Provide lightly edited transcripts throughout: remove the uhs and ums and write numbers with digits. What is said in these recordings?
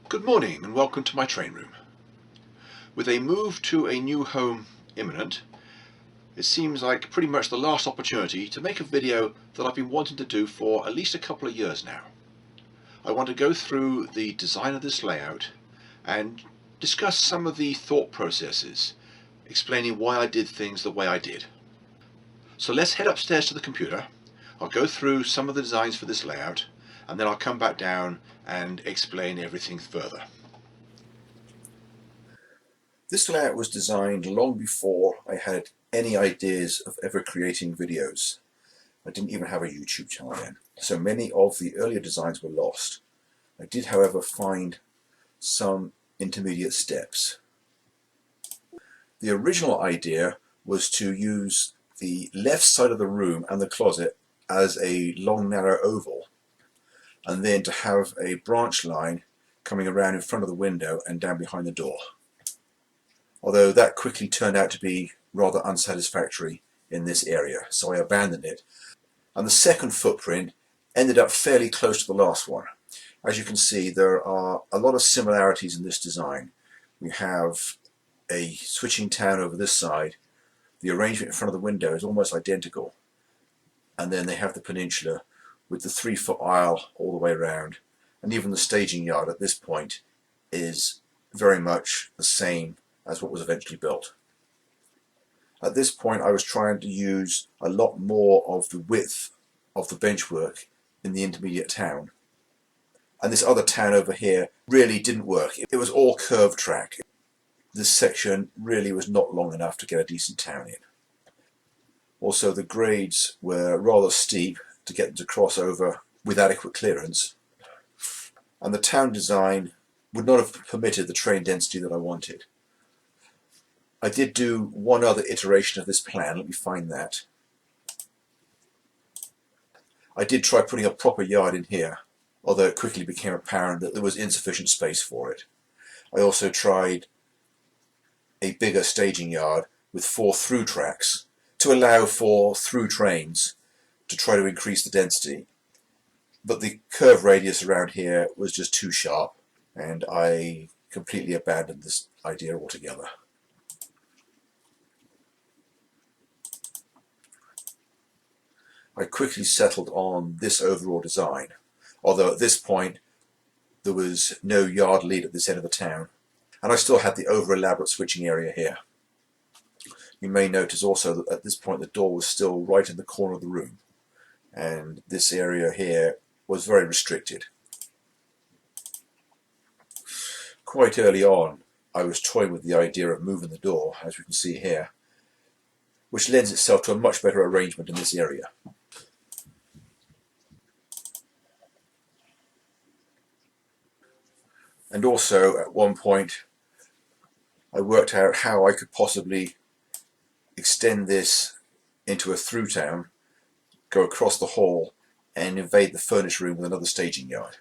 Good morning and welcome to my train room. With a move to a new home imminent, it seems like pretty much the last opportunity to make a video that I've been wanting to do for at least a couple of years now. I want to go through the design of this layout and discuss some of the thought processes, explaining why I did things the way I did. So let's head upstairs to the computer. I'll go through some of the designs for this layout and then I'll come back down and explain everything further. This layout was designed long before I had any ideas of ever creating videos. I didn't even have a YouTube channel then, so many of the earlier designs were lost. I did, however, find some intermediate steps. The original idea was to use the left side of the room and the closet as a long narrow oval, and then to have a branch line coming around in front of the window and down behind the door. Although that quickly turned out to be rather unsatisfactory in this area, so I abandoned it. And the second footprint ended up fairly close to the last one. As you can see, there are a lot of similarities in this design. We have a switching town over this side. The arrangement in front of the window is almost identical. And then they have the peninsula with the 3-foot aisle all the way around. And even the staging yard at this point is very much the same as what was eventually built. At this point I was trying to use a lot more of the width of the benchwork in the intermediate town. And this other town over here really didn't work. It was all curved track. This section really was not long enough to get a decent town in. Also, the grades were rather steep to get them to cross over with adequate clearance. And the town design would not have permitted the train density that I wanted. I did do one other iteration of this plan. Let me find that. I did try putting a proper yard in here, although it quickly became apparent that there was insufficient space for it. I also tried a bigger staging yard with 4 through tracks to allow for through trains to try to increase the density. But the curve radius around here was just too sharp, and I completely abandoned this idea altogether. I quickly settled on this overall design, although at this point there was no yard lead at this end of the town, and I still had the over-elaborate switching area here. You may notice also that at this point the door was still right in the corner of the room, and this area here was very restricted. Quite early on I was toying with the idea of moving the door, as we can see here, which lends itself to a much better arrangement in this area. And also, at one point, I worked out how I could possibly extend this into a through town, go across the hall, and invade the furnace room with another staging yard.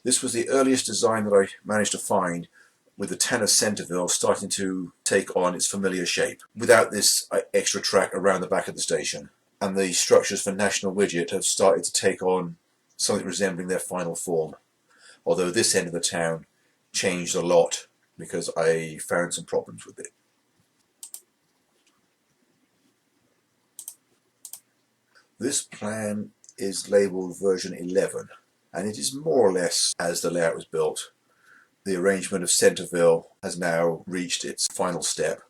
This was the earliest design that I managed to find, with the town of Centerville starting to take on its familiar shape, without this extra track around the back of the station. And the structures for National Widget have started to take on something resembling their final form, although this end of the town changed a lot because I found some problems with it. This plan is labelled version 11, and it is more or less as the layout was built. The arrangement of Centerville has now reached its final step.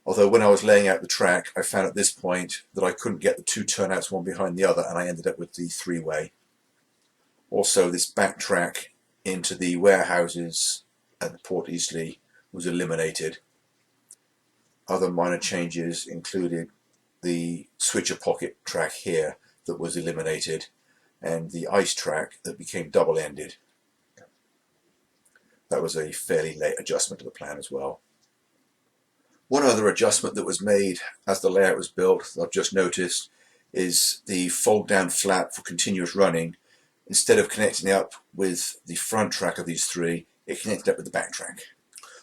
Although when I was laying out the track, I found at this point that I couldn't get the 2 turnouts one behind the other, and I ended up with the 3-way. Also, this back track into the warehouses at Port Eastleigh was eliminated. Other minor changes included the switcher pocket track here that was eliminated, and the ice track that became double-ended. That was a fairly late adjustment to the plan as well. One other adjustment that was made as the layout was built that I've just noticed is the fold down flap for continuous running. Instead of connecting up with the front track of these 3, it connected up with the back track.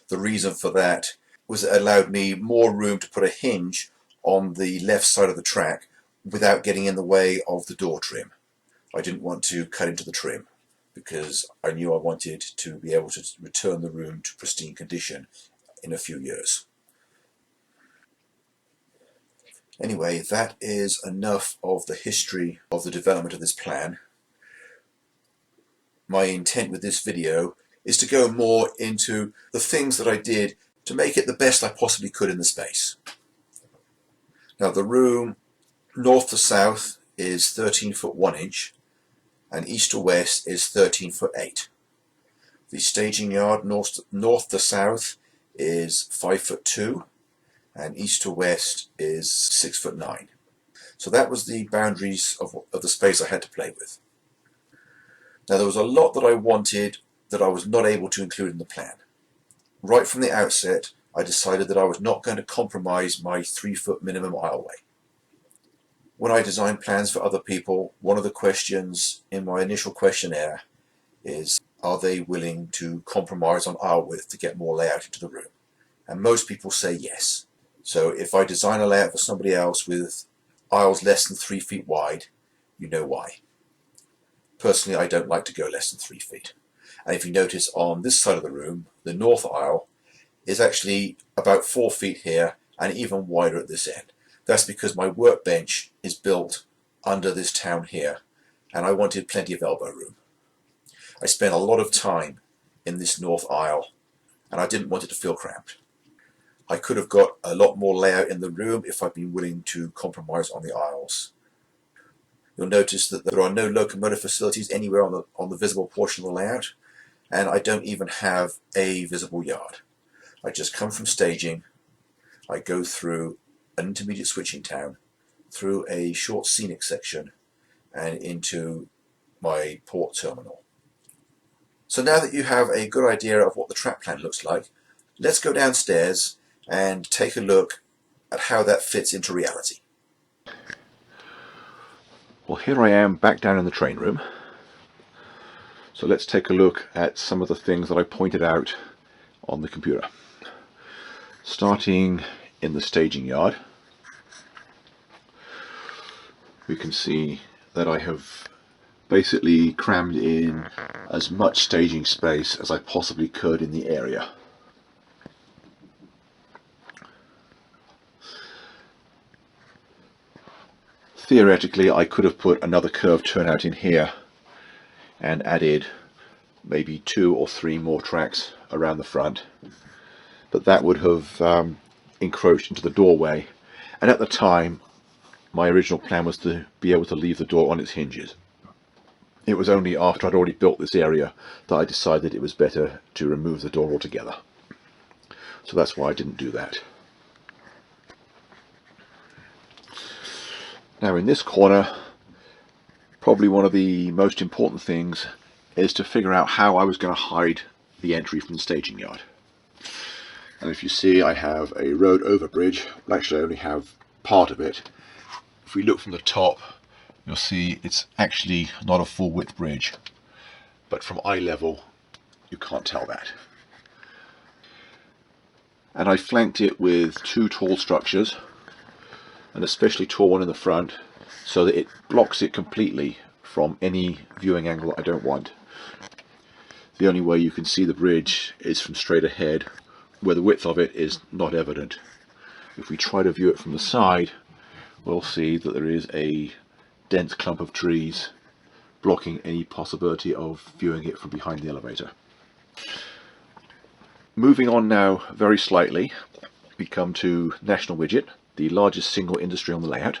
The reason for that was it allowed me more room to put a hinge on the left side of the track without getting in the way of the door trim. I didn't want to cut into the trim because I knew I wanted to be able to return the room to pristine condition in a few years. Anyway, that is enough of the history of the development of this plan. My intent with this video is to go more into the things that I did to make it the best I possibly could in the space. Now, the room north to south is 13 foot 1 inch and east to west is 13 foot 8. The staging yard north to south is 5 foot 2 and east to west is 6 foot 9. So that was the boundaries of the space I had to play with. Now, there was a lot that I wanted that I was not able to include in the plan. Right from the outset, I decided that I was not going to compromise my 3 foot minimum aisleway. When I design plans for other people, one of the questions in my initial questionnaire is, are they willing to compromise on aisle width to get more layout into the room? And most people say yes. So if I design a layout for somebody else with aisles less than 3 feet wide, you know why. Personally, I don't like to go less than 3 feet. And if you notice on this side of the room, the north aisle is actually about 4 feet here and even wider at this end. That's because my workbench is built under this town here and I wanted plenty of elbow room. I spent a lot of time in this north aisle and I didn't want it to feel cramped. I could have got a lot more layout in the room if I'd been willing to compromise on the aisles. You'll notice that there are no locomotive facilities anywhere on the visible portion of the layout, and I don't even have a visible yard. I just come from staging, I go through an intermediate switching town, through a short scenic section, and into my port terminal. So now that you have a good idea of what the track plan looks like, let's go downstairs and take a look at how that fits into reality. Well, here I am back down in the train room. So let's take a look at some of the things that I pointed out on the computer. Starting in the staging yard, we can see that I have basically crammed in as much staging space as I possibly could in the area. Theoretically, I could have put another curved turnout in here and added maybe 2 or 3 more tracks around the front, but that would have encroached into the doorway, and at the time my original plan was to be able to leave the door on its hinges. It was only after I'd already built this area that I decided it was better to remove the door altogether, so that's why I didn't do that. Now, in this corner, probably one of the most important things is to figure out how I was going to hide the entry from the staging yard. And if you see, I have a road overbridge. Well, actually I only have part of it. If we look from the top, you'll see it's actually not a full width bridge, but from eye level you can't tell that. And I flanked it with 2 tall structures, an especially tall one in the front, so that it blocks it completely from any viewing angle I don't want. The only way you can see the bridge is from straight ahead, where the width of it is not evident. If we try to view it from the side, we'll see that there is a dense clump of trees blocking any possibility of viewing it from behind the elevator. Moving on now very slightly, we come to National Widget, the largest single industry on the layout.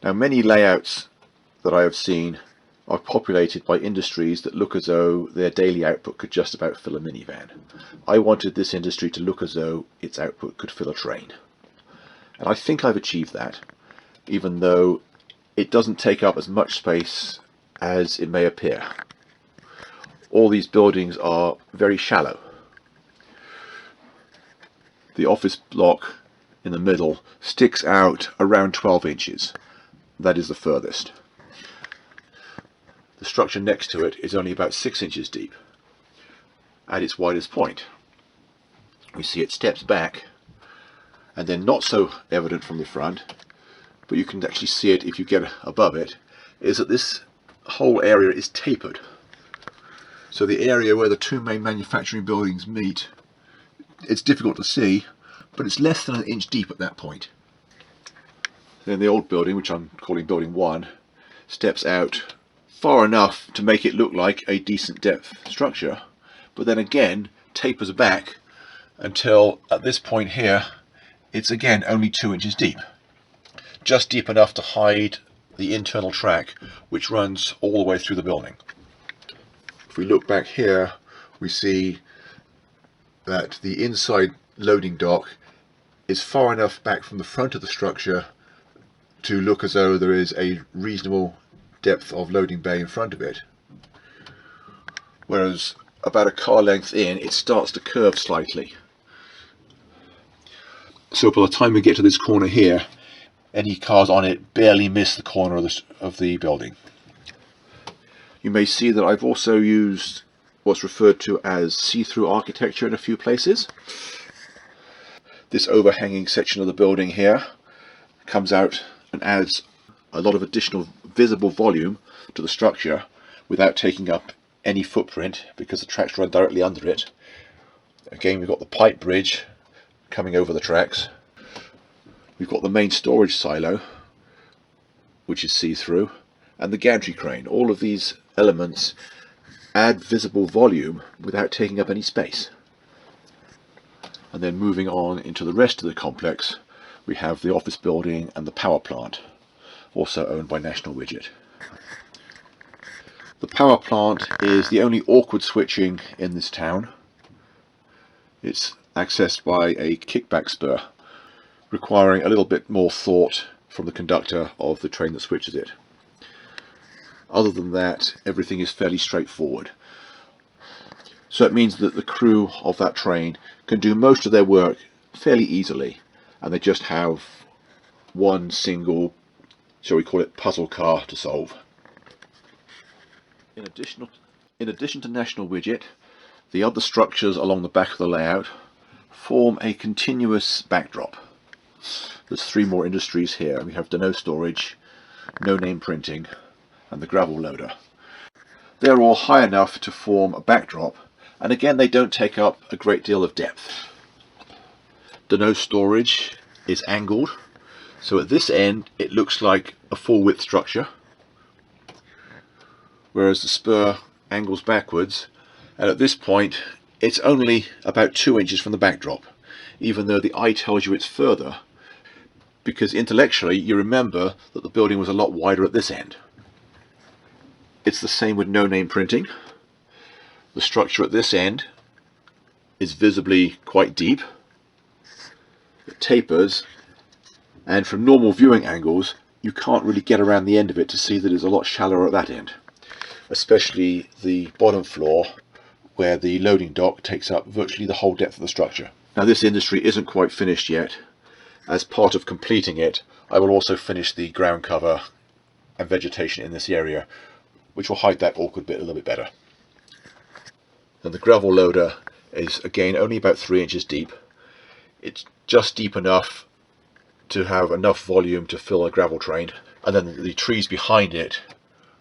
Now, many layouts that I have seen are populated by industries that look as though their daily output could just about fill a minivan. I wanted this industry to look as though its output could fill a train. And I think I've achieved that, even though it doesn't take up as much space as it may appear. All these buildings are very shallow. The office block in the middle sticks out around 12 inches. That is the furthest. The structure next to it is only about 6 inches deep. At its widest point, we see it steps back and then not so evident from the front, but you can actually see it if you get above it, is that this whole area is tapered. So the area where the two main manufacturing buildings meet, it's difficult to see, but it's less than an inch deep at that point. Then the old building, which I'm calling building 1, steps out far enough to make it look like a decent depth structure, but then again tapers back until at this point here it's again only 2 inches deep, just deep enough to hide the internal track which runs all the way through the building. If we look back here, we see that the inside loading dock is far enough back from the front of the structure to look as though there is a reasonable depth of loading bay in front of it, whereas about a car length in it starts to curve slightly. So by the time we get to this corner here, any cars on it barely miss the corner of the building. You may see that I've also used what's referred to as see-through architecture in a few places. This overhanging section of the building here comes out and adds a lot of additional visible volume to the structure without taking up any footprint because the tracks run directly under it. Again, we've got the pipe bridge coming over the tracks. We've got the main storage silo, which is see-through, and the gantry crane. All of these elements add visible volume without taking up any space. And then moving on into the rest of the complex, we have the office building and the power plant, also owned by National Widget. The power plant is the only awkward switching in this town. It's accessed by a kickback spur, requiring a little bit more thought from the conductor of the train that switches it. Other than that, everything is fairly straightforward. So it means that the crew of that train can do most of their work fairly easily, and they just have one single, shall we call it, puzzle car to solve. In addition to National Widget, the other structures along the back of the layout form a continuous backdrop. There's 3 more industries here. We have Dano Storage, No Name Printing, and the gravel loader. They're all high enough to form a backdrop, and again they don't take up a great deal of depth. Dano Storage is angled, so at this end it looks like a full width structure, whereas the spur angles backwards, and at this point it's only about 2 inches from the backdrop, even though the eye tells you it's further, because intellectually you remember that the building was a lot wider at this end. It's the same with No Name Printing. The structure at this end is visibly quite deep. It tapers, and from normal viewing angles you can't really get around the end of it to see that it's a lot shallower at that end, especially the bottom floor where the loading dock takes up virtually the whole depth of the structure. Now this industry isn't quite finished yet. As part of completing it, I will also finish the ground cover and vegetation in this area, which will hide that awkward bit a little bit better. And the gravel loader is again only about 3 inches deep. It's just deep enough to have enough volume to fill a gravel train, and then the trees behind it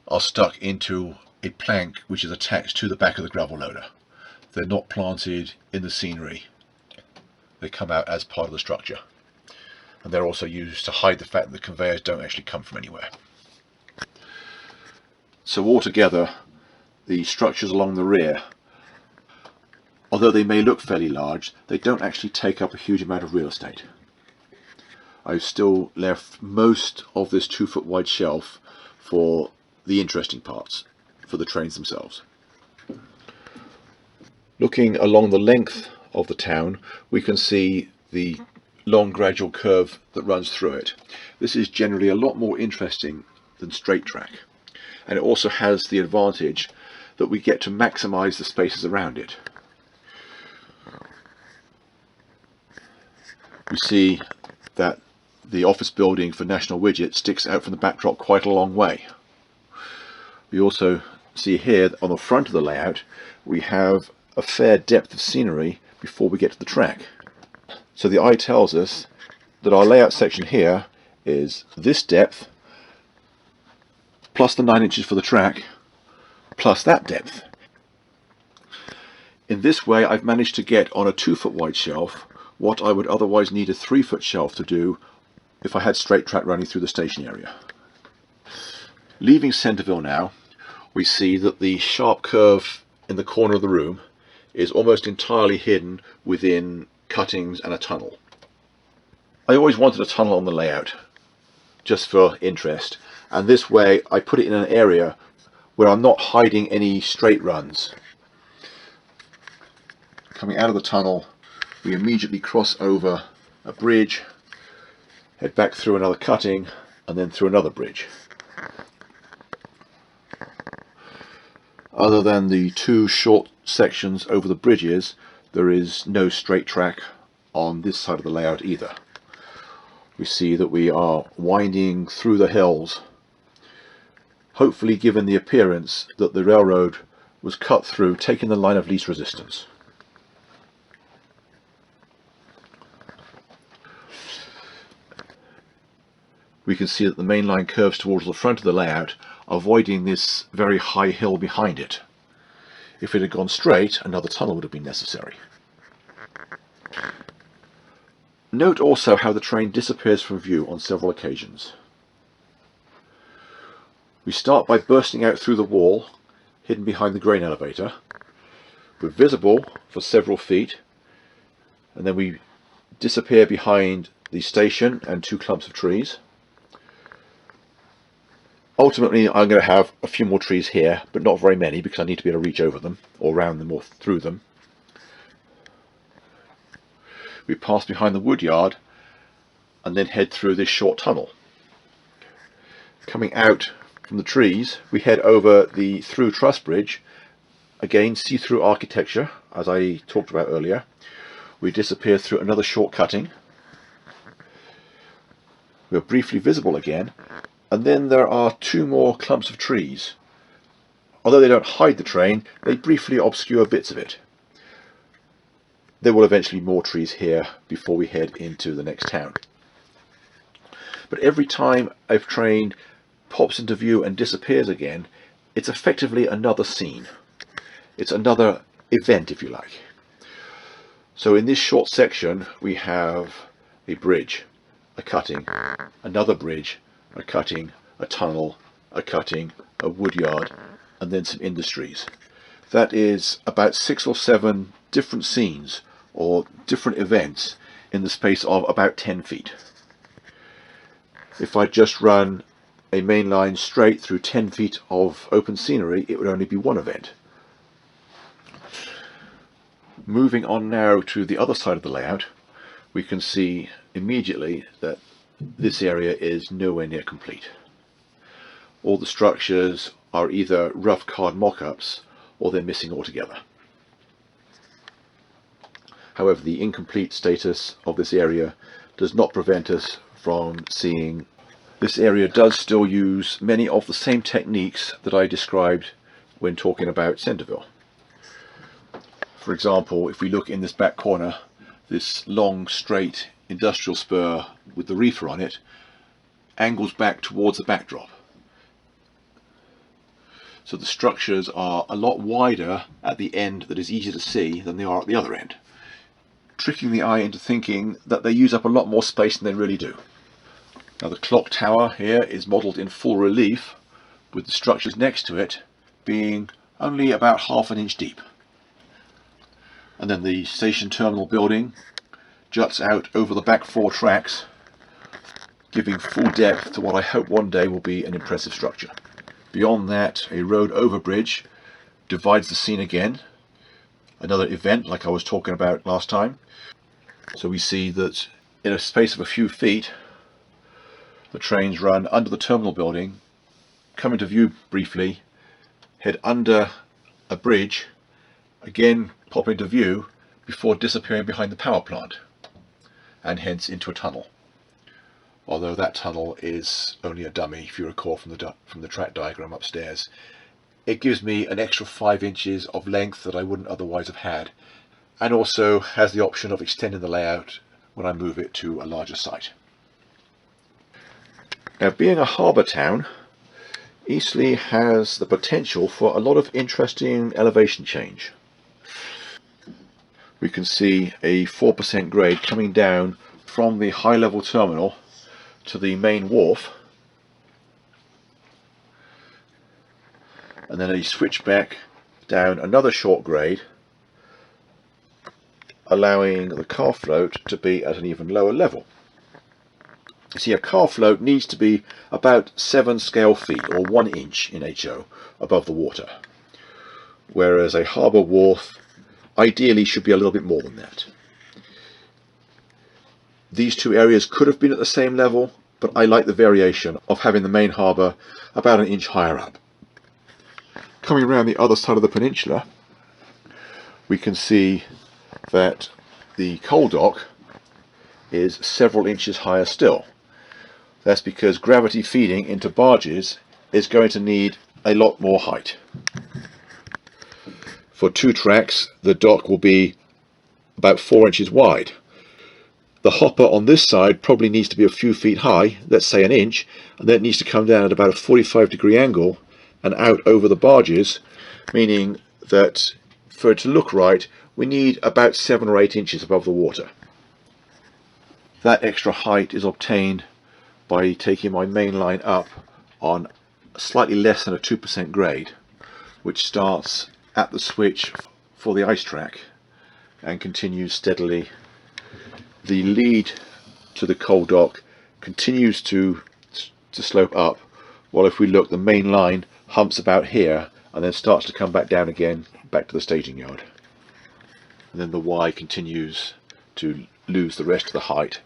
are stuck into a plank which is attached to the back of the gravel loader. They're not planted in the scenery. They come out as part of the structure. And they're also used to hide the fact that the conveyors don't actually come from anywhere. So altogether, the structures along the rear, although they may look fairly large, they don't actually take up a huge amount of real estate. I've still left most of this 2-foot wide shelf for the interesting parts, for the trains themselves. Looking along the length of the town, we can see the long gradual curve that runs through it. This is generally a lot more interesting than straight track, and it also has the advantage that we get to maximize the spaces around it. We see that the office building for National Widget sticks out from the backdrop quite a long way. We also see here that on the front of the layout we have a fair depth of scenery before we get to the track. So the eye tells us that our layout section here is this depth plus the 9 inches for the track plus that depth. In this way I've managed to get on a 2-foot wide shelf what I would otherwise need a 3-foot shelf to do if I had straight track running through the station area. Leaving Centerville now, we see that the sharp curve in the corner of the room is almost entirely hidden within cuttings and a tunnel. I always wanted a tunnel on the layout, just for interest, and this way I put it in an area where I'm not hiding any straight runs. Coming out of the tunnel, we immediately cross over a bridge, head back through another cutting, and then through another bridge. Other than the 2 short sections over the bridges, there is no straight track on this side of the layout either. We see that we are winding through the hills, hopefully given the appearance that the railroad was cut through, taking the line of least resistance. We can see that the main line curves towards the front of the layout, avoiding this very high hill behind it. If it had gone straight, another tunnel would have been necessary. Note also how the train disappears from view on several occasions. We start by bursting out through the wall, hidden behind the grain elevator. We're visible for several feet, and then we disappear behind the station and 2 clumps of trees. Ultimately I'm going to have a few more trees here, but not very many because I need to be able to reach over them, or around them, or through them. We pass behind the wood yard and then head through this short tunnel. Coming out from the trees, we head over the through truss bridge. Again, see-through architecture, as I talked about earlier. We disappear through another short cutting. We're briefly visible again, and then there are 2 more clumps of trees. Although they don't hide the train, they briefly obscure bits of it. There will eventually be more trees here before we head into the next town. But every time a train pops into view and disappears again, it's effectively another scene. It's another event, if you like. So in this short section we have a bridge, a cutting, another bridge, a cutting, a tunnel, a cutting, a wood yard, and then some industries. That is about 6 or 7 different scenes or different events in the space of about 10 feet. If I just run a main line straight through 10 feet of open scenery, it would only be 1 event. Moving on now to the other side of the layout, we can see immediately that this area is nowhere near complete. All the structures are either rough card mock-ups or they're missing altogether. However, the incomplete status of this area does not prevent us from seeing this area does still use many of the same techniques that I described when talking about Centerville. For example, if we look in this back corner, this long straight industrial spur with the reefer on it angles back towards the backdrop. So the structures are a lot wider at the end that is easier to see than they are at the other end, tricking the eye into thinking that they use up a lot more space than they really do. Now the clock tower here is modelled in full relief, with the structures next to it being only about ½ an inch deep. And then the station terminal building juts out over the back 4 tracks, giving full depth to what I hope one day will be an impressive structure. Beyond that, a road overbridge divides the scene again, another event like I was talking about last time. So we see that in a space of a few feet, the trains run under the terminal building, come into view briefly, head under a bridge, again pop into view before disappearing behind the power plant, and hence into a tunnel. Although that tunnel is only a dummy, if you recall from the track diagram upstairs. It gives me an extra 5 inches of length that I wouldn't otherwise have had, and also has the option of extending the layout when I move it to a larger site. Now, being a harbour town, Eastleigh has the potential for a lot of interesting elevation change. We can see a 4% grade coming down from the high level terminal to the main wharf, and then a switchback down another short grade, allowing the car float to be at an even lower level. You see, a car float needs to be about 7 scale feet, or 1 inch in HO, above the water, whereas a harbour wharf ideally should be a little bit more than that. These two areas could have been at the same level, but I like the variation of having the main harbour about an inch higher up. Coming around the other side of the peninsula, we can see that the coal dock is several inches higher still. That's because gravity feeding into barges is going to need a lot more height. For 2 tracks, the dock will be about 4 inches wide. The hopper on this side probably needs to be a few feet high, let's say an inch, and then it needs to come down at about a 45-degree angle and out over the barges, meaning that for it to look right, we need about 7 or 8 inches above the water. That extra height is obtained by taking my main line up on slightly less than a 2% grade, which starts at the switch for the ice track and continues steadily. The lead to the coal dock continues to slope up, while if we look, the main line humps about here and then starts to come back down again, back to the staging yard. And then the Y continues to lose the rest of the height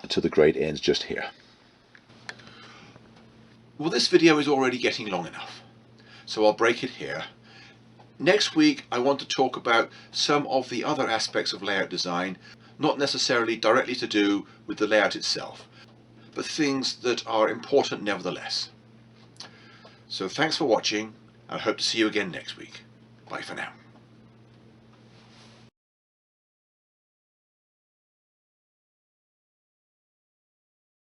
until the grade ends just here. Well, this video is already getting long enough, so I'll break it here. Next week I want to talk about some of the other aspects of layout design, not necessarily directly to do with the layout itself, but things that are important nevertheless. So thanks for watching, and I hope to see you again next week. Bye for now.